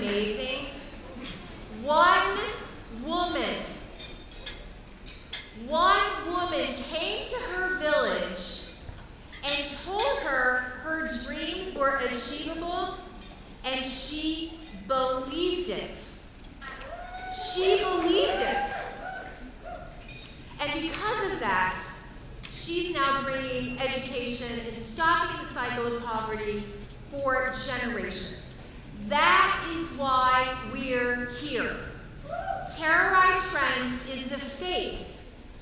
amazing? One woman came to her village and told her her dreams were achievable, and she believed it. She believed it. And because of that, she's now bringing education and stopping the cycle of poverty for generations. That is why we're here. Terror Trend is the face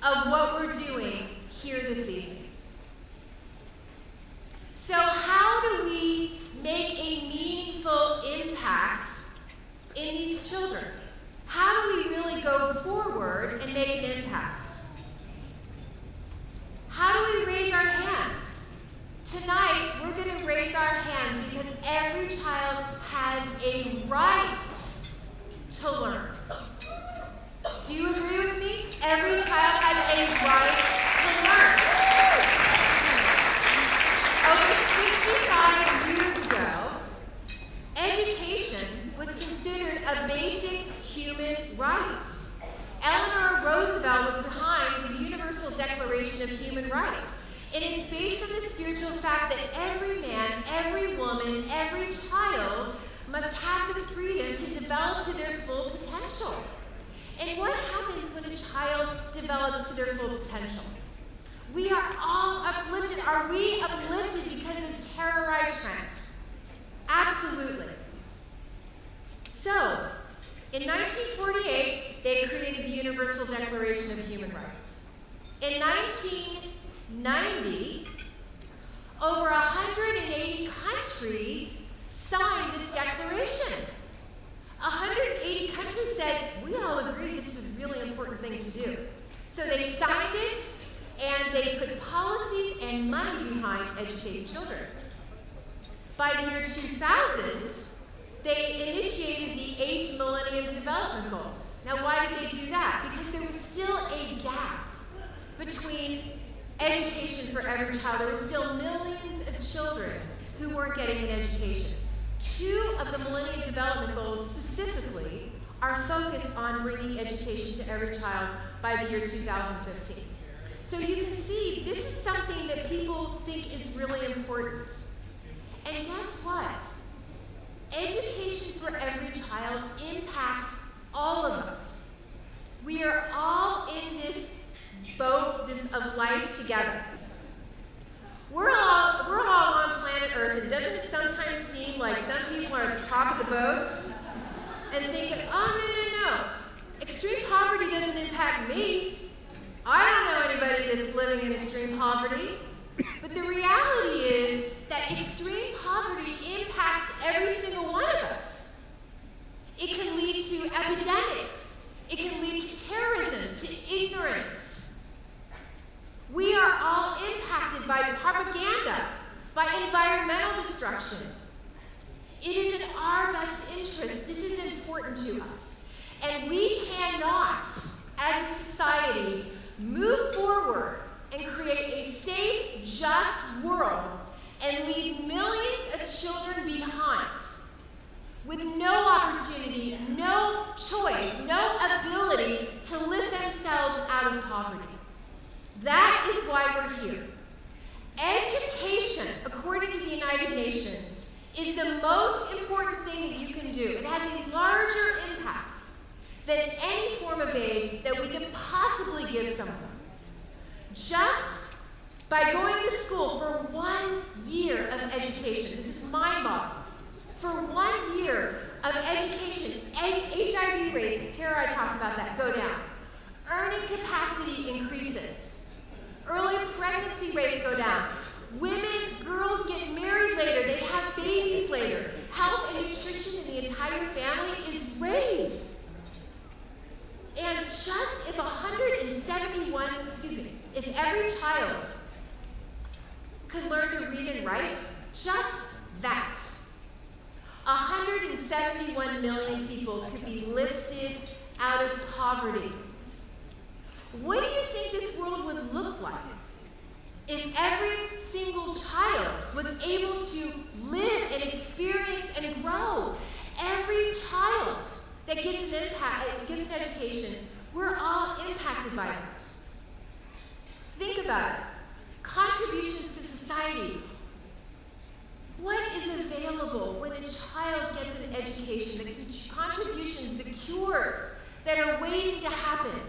of what we're doing here this evening. So how do we make a meaningful impact in these children? How do we really go forward and make an impact? How do we raise our hands? Tonight, we're going to raise our hands because every child has a right to learn. Do you agree with me? Every child has a right to learn. Over 65 years ago, education was considered a basic human right. Eleanor Roosevelt was behind the Universal Declaration of Human Rights. And it's based on the spiritual fact that every man, every woman, every child must have the freedom to develop to their full potential. And what happens when a child develops to their full potential? We are all uplifted. Are we uplifted because of Terror Trent? Absolutely. So, in 1948, they created the Universal Declaration of Human Rights. In 1990, over 180 countries signed this declaration. 180 countries said, we all agree this is a really important thing to do. So they signed it, and they put policies and money behind educating children. By the year 2000, they initiated the 8 Millennium Development Goals. Now, why did they do that? Because there was still a gap between education for every child. There were still millions of children who weren't getting an education. 2 of the Millennium Development Goals specifically are focused on bringing education to every child by the year 2015. So you can see this is something that people think is really important. And guess what? Education for every child impacts all of us. We are all in this boat of life together. We're all on planet Earth, and doesn't it sometimes seem like some people are at the top of the boat and thinking, oh, no. Extreme poverty doesn't impact me. I don't know anybody that's living in extreme poverty. But the reality is that extreme poverty impacts every single one of us. It can lead to epidemics. It can lead to terrorism, to ignorance. We are all impacted by propaganda, by environmental destruction. It is in our best interest. This is important to us. And we cannot, as a society, move forward and create a safe, just world and leave millions of children behind with no opportunity, no choice, no ability to lift themselves out of poverty. That is why we're here. Education, according to the United Nations, is the most important thing that you can do. It has a larger impact than any form of aid that we could possibly give someone. Just by going to school for 1 year of education, this is mind-boggling. For 1 year of education, HIV rates, Tara, I talked about that, go down. Earning capacity increases. Early pregnancy rates go down. Women, girls get married later. They have babies later. Health and nutrition in the entire family is raised. And just if every child could learn to read and write, just that, 171 million people could be lifted out of poverty. What do you think this world would look like if every single child was able to live and experience and grow? Every child that gets an education, we're all impacted by that. Think about it. Contributions to society. What is available when a child gets an education? The contributions, the cures that are waiting to happen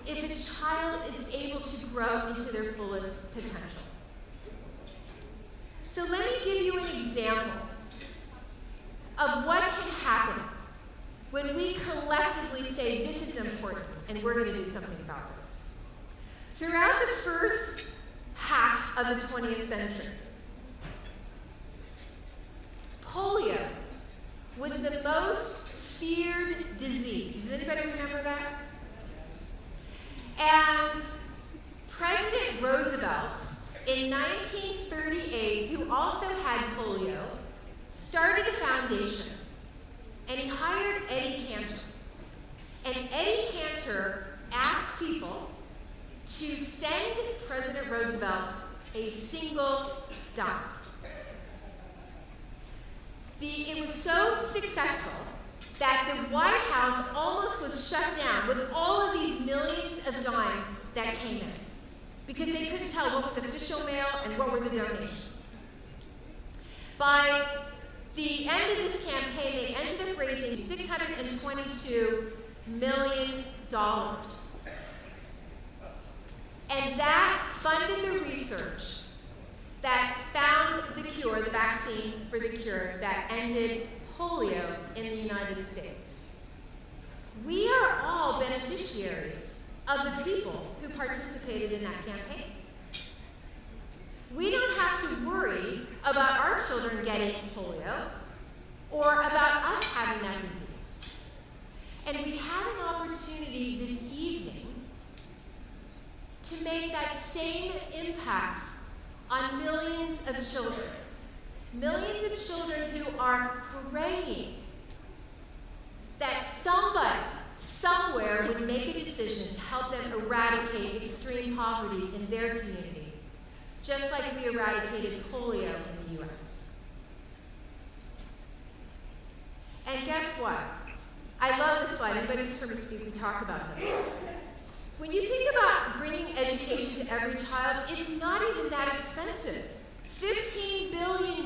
if a child is able to grow into their fullest potential. So let me give you an example of what can happen when we collectively say this is important and we're going to do something about this. Throughout the first half of the 20th century, polio was the most feared disease. Does anybody remember that? And President Roosevelt, in 1938, who also had polio, started a foundation, and he hired Eddie Cantor. And Eddie Cantor asked people to send President Roosevelt a single dime. It was so successful that the White House almost was shut down with all of these millions of dimes that came in, because they couldn't tell what was official mail and what were the donations. By the end of this campaign, they ended up raising $622 million. And that funded the research that found the cure, the vaccine for the cure that ended polio in the United States. We are all beneficiaries of the people who participated in that campaign. We don't have to worry about our children getting polio or about us having that disease. And we have an opportunity this evening to make that same impact on millions of children. Millions of children who are praying that somebody, somewhere would make a decision to help them eradicate extreme poverty in their community, just like we eradicated polio in the US. And guess what? I love this slide. Anybody who's heard me speak, we talk about this. When you think about bringing education to every child, it's not even that expensive. $15 billion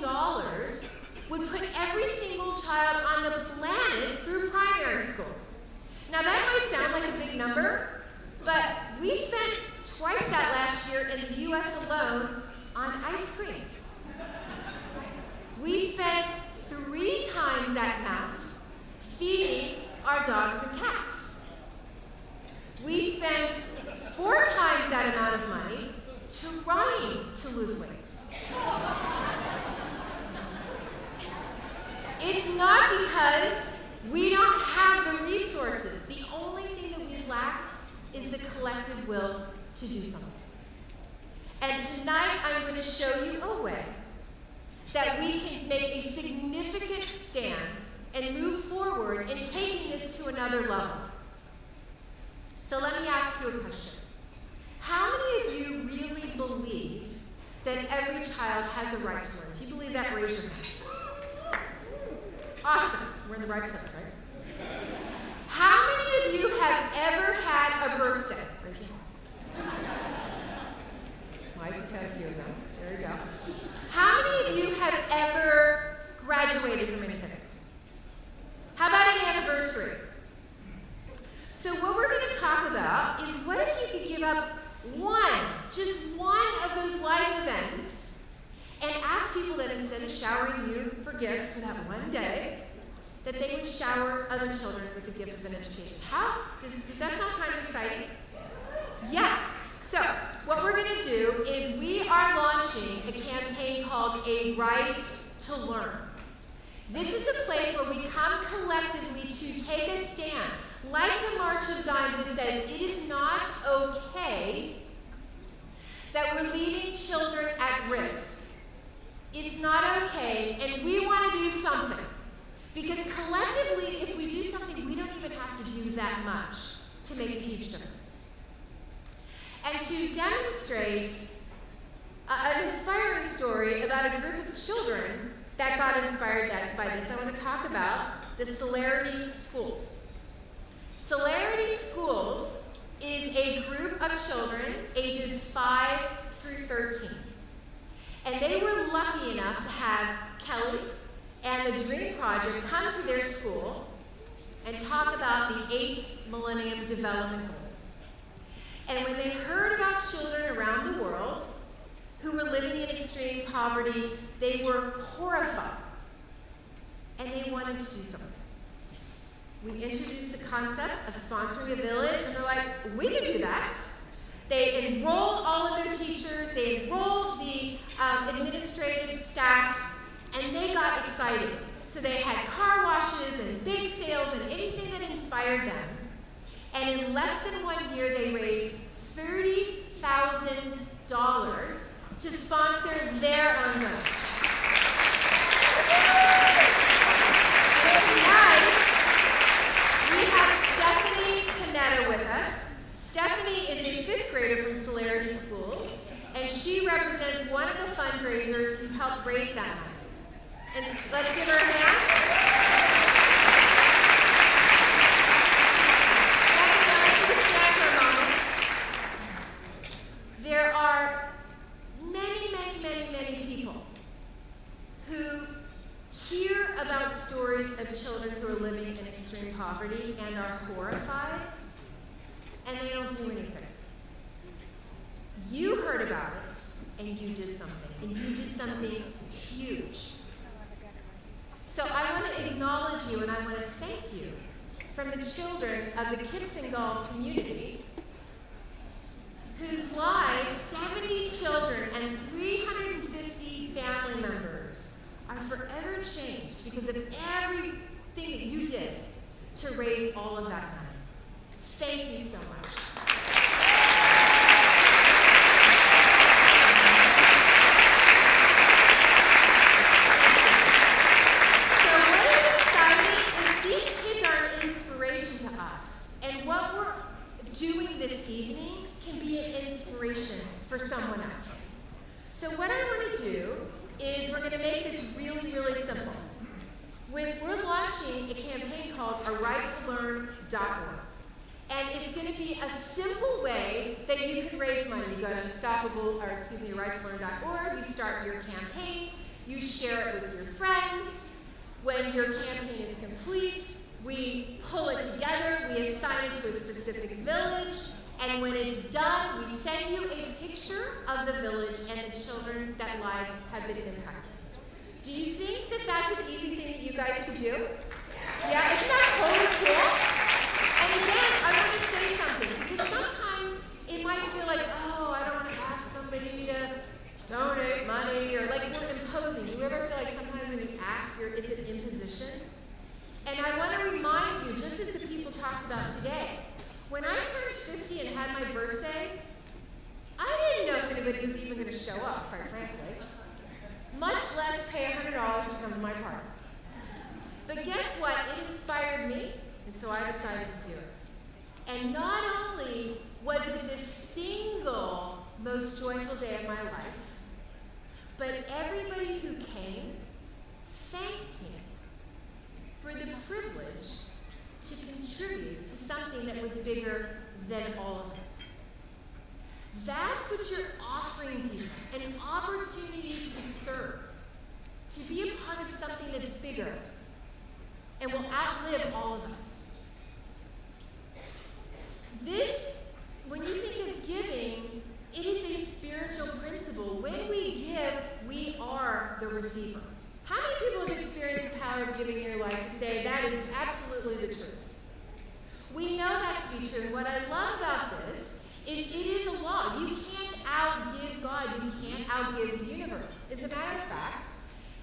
would put every single child on the planet through primary school. Now that might sound like a big number, but we spent twice that last year in the US alone on ice cream. We spent 3 times that amount feeding our dogs and cats. We spent 4 times that amount of money trying to lose weight. It's not because we don't have the resources. The only thing that we've lacked is the collective will to do something. And tonight I'm going to show you a way that we can make a significant stand and move forward in taking this to another level. So let me ask you a question. How many of you really believe that every child has a right to learn? If you believe that, raise your hand. Awesome. We're in the right place, right? How many of you have ever had a birthday? Raise your hand. Mike, you've had a few of them. There you go. How many of you have ever graduated from anything? How about an anniversary? So what we're going to talk about is, what if you could give up just one of those life events, and ask people that instead of showering you for gifts for that one day, that they would shower other children with the gift of an education. Does that sound kind of exciting? Yeah. So what we're going to do is, we are launching a campaign called A Right to Learn. This is a place where we come collectively to take a stand, like the March of Dimes that says it is not okay that we're leaving children at risk. It's not okay, and we want to do something. Because collectively, if we do something, we don't even have to do that much to make a huge difference. And to demonstrate an inspiring story about a group of children that got inspired by this, I want to talk about the Celerity Schools. Celerity Schools is a group of children ages 5 through 13. And they were lucky enough to have Kelly and the Dream Project come to their school and talk about the 8 Millennium Development Goals. And when they heard about children around the world who were living in extreme poverty, they were horrified. And they wanted to do something. We introduced the concept of sponsoring a village, and they're like, we can do that. They enrolled all of their teachers, they enrolled the administrative staff, and they got excited. So they had car washes and big sales and anything that inspired them. And in less than 1 year, they raised $30,000 to sponsor their own village. And tonight, we have Stephanie Panetta with us. Stephanie is a 5th grader from Celerity Schools, and she represents one of the fundraisers who helped raise that money. And let's give her a hand. Stephanie, I want you to stand for a moment. There are many, many, many, many people who hear about stories of children who are living in extreme poverty and are horrified, and they don't do anything. You heard about it, and you did something, and you did something huge. So I want to acknowledge you, and I want to thank you from the children of the Kipsingal community, whose lives, 70 children and 350 family members, are forever changed because of everything that you did to raise all of that money. Thank you so much. So what is exciting is these kids are an inspiration to us. And what we're doing this evening can be an inspiration for someone else. So what I want to do is we're going to make this really, really simple. We're launching a campaign called arighttolearn.org. And it's going to be a simple way that you can raise money. You go to arighttolearn.org, you start your campaign, you share it with your friends. When your campaign is complete, we pull it together, we assign it to a specific village, and when it's done, we send you a picture of the village and the children that lives have been impacted. Do you think that that's an easy thing that you guys could do? Yeah, isn't that totally cool? And again, I want to say something, because sometimes it might feel like, oh, I don't want to ask somebody to donate money, or like we're imposing. Do you ever feel like sometimes when you ask, it's an imposition? And I want to remind you, just as the people talked about today, when I turned 50 and had my birthday, I didn't know if anybody was even going to show up, quite frankly, much less pay $100 to come to my party. But guess what? It inspired me, and so I decided to do it. And not only was it the single most joyful day of my life, but everybody who came thanked me for the privilege to contribute to something that was bigger than all of us. That's what you're offering people, an opportunity to serve, to be a part of something that's bigger and will outlive all of us. This, when you think of giving, it is a spiritual principle. When we give, we are the receiver. How many people have experienced the power of giving in your life to say that is absolutely the truth? We know that to be true. And what I love about this is it is a law. You can't outgive God. You can't outgive the universe. As a matter of fact,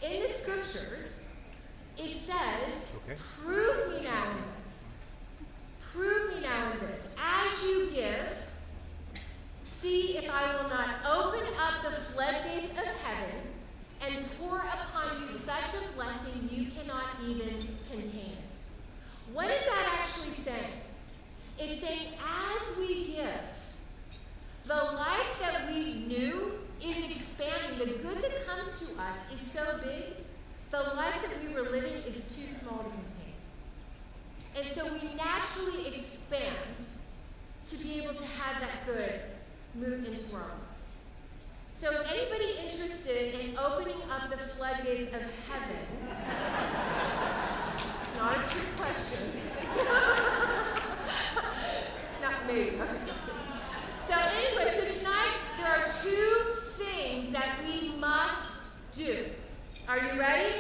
in the scriptures, it says, prove me now in this. Prove me now in this. As you give, see if I will not open up the floodgates of heaven and pour upon you such a blessing you cannot even contain it. What is that actually saying? It's saying as we give, the life that we knew is expanding. The good that comes to us is so big the life that we were living is too small to contain it. And so we naturally expand to be able to have that good move into our lives. So is anybody interested in opening up the floodgates of heaven? It's not a trick question. Not maybe. Okay. So anyway, so tonight there are two things that we must do. Are you ready?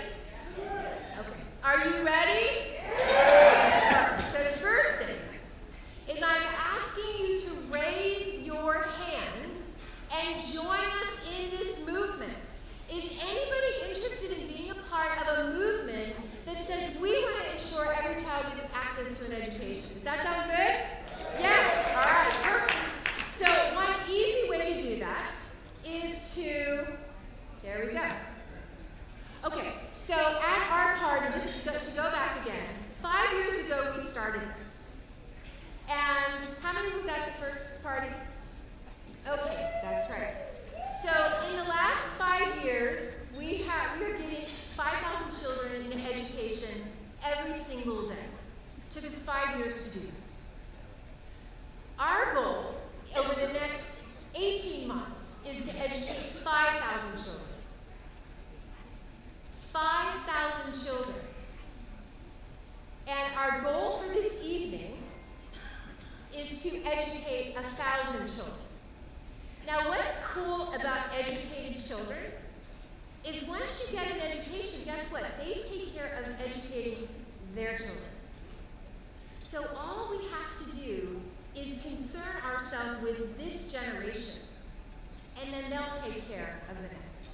Okay. Are you ready? Perfect. So the first thing is I'm asking you to raise your hand and join us in this movement. Is anybody interested in being a part of a movement that says we want to ensure every child gets access to an education? Does that sound good? Yes. All right. Perfect. So one easy way to do that is to, there we go. Okay, so at our party, just to go back again, 5 years ago we started this. And how many was at the first party? Okay, that's right. So in the last 5 years, we are giving 5,000 children an education every single day. It took us 5 years to do that. Our goal over the next 18 months is to educate 5,000 children. 5,000 children. And our goal for this evening is to educate 1,000 children. Now, what's cool about educated children is once you get an education, guess what? They take care of educating their children. So all we have to do is concern ourselves with this generation, and then they'll take care of the next.